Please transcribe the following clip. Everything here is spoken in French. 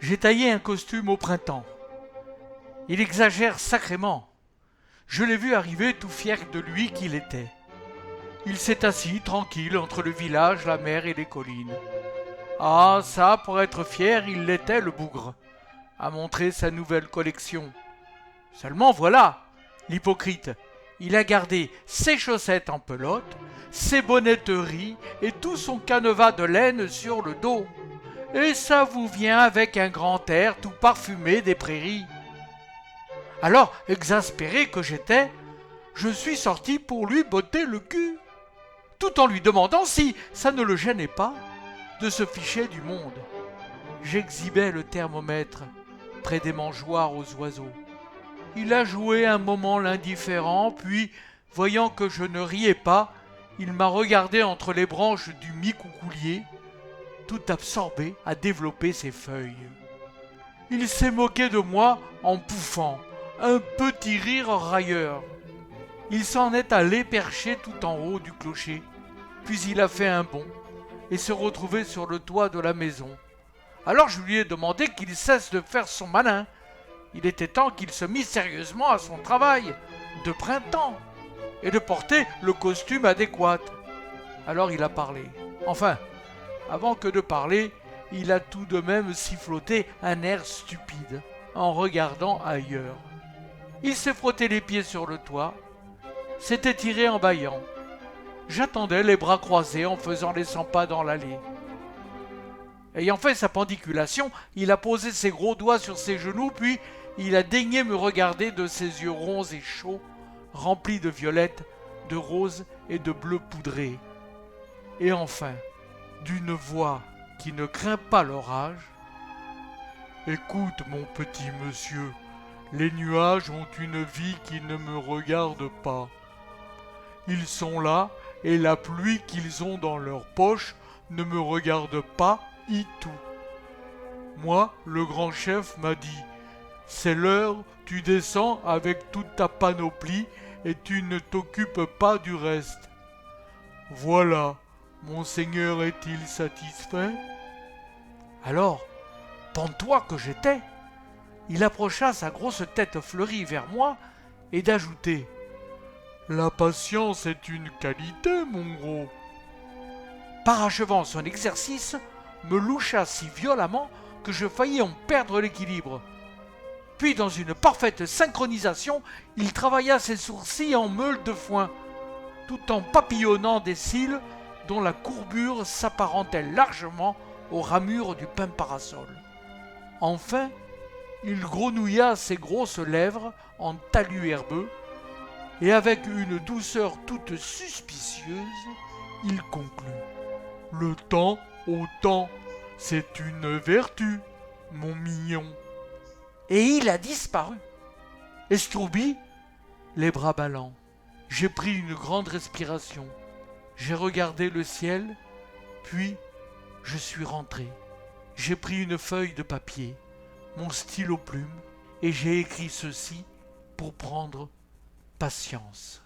J'ai taillé un costume au printemps. Il exagère sacrément. Je l'ai vu arriver tout fier de lui qu'il était. Il s'est assis tranquille entre le village, la mer et les collines. Ah, ça, pour être fier, il l'était, le bougre, à montrer sa nouvelle collection. Seulement voilà, l'hypocrite, il a gardé ses chaussettes en pelote, ses bonnetteries et tout son canevas de laine sur le dos. Et ça vous vient avec un grand air tout parfumé des prairies. Alors, exaspéré que j'étais, je suis sorti pour lui botter le cul, tout en lui demandant si ça ne le gênait pas de se ficher du monde. J'exhibais le thermomètre près des mangeoires aux oiseaux. Il a joué un moment l'indifférent, puis, voyant que je ne riais pas, il m'a regardé entre les branches du micoucoulier, tout absorbé à développer ses feuilles. Il s'est moqué de moi en pouffant, un petit rire railleur. Il s'en est allé percher tout en haut du clocher, puis il a fait un bond et se retrouvait sur le toit de la maison. Alors je lui ai demandé qu'il cesse de faire son malin. Il était temps qu'il se mît sérieusement à son travail de printemps et de porter le costume adéquat. Alors il a parlé. Enfin, avant que de parler, il a tout de même siffloté un air stupide en regardant ailleurs. Il s'est frotté les pieds sur le toit, s'est étiré en bâillant. J'attendais les bras croisés en faisant les 100 pas dans l'allée. Ayant fait sa pendiculation, il a posé ses gros doigts sur ses genoux, puis il a daigné me regarder de ses yeux ronds et chauds, remplis de violettes, de roses et de bleus poudrés. Et enfin, d'une voix qui ne craint pas l'orage, « Écoute, mon petit monsieur, les nuages ont une vie qui ne me regarde pas. Ils sont là, et la pluie qu'ils ont dans leur poche ne me regarde pas du tout. Moi, le grand chef m'a dit, c'est l'heure, tu descends avec toute ta panoplie et tu ne t'occupes pas du reste. Voilà, monseigneur est-il satisfait ?» Alors, pantois que j'étais, il approcha sa grosse tête fleurie vers moi et d'ajouter « La patience est une qualité, mon gros. » Parachevant son exercice, me loucha si violemment que je faillis en perdre l'équilibre. Puis, dans une parfaite synchronisation, il travailla ses sourcils en meule de foin, tout en papillonnant des cils dont la courbure s'apparentait largement aux ramures du pain parasol. Enfin, il grenouilla ses grosses lèvres en talus herbeux, et avec une douceur toute suspicieuse, il conclut. Le temps au temps, c'est une vertu, mon mignon. Et il a disparu. Estroubi, les bras ballants. J'ai pris une grande respiration. J'ai regardé le ciel, puis je suis rentré. J'ai pris une feuille de papier, mon stylo plume, et j'ai écrit ceci pour prendre patience.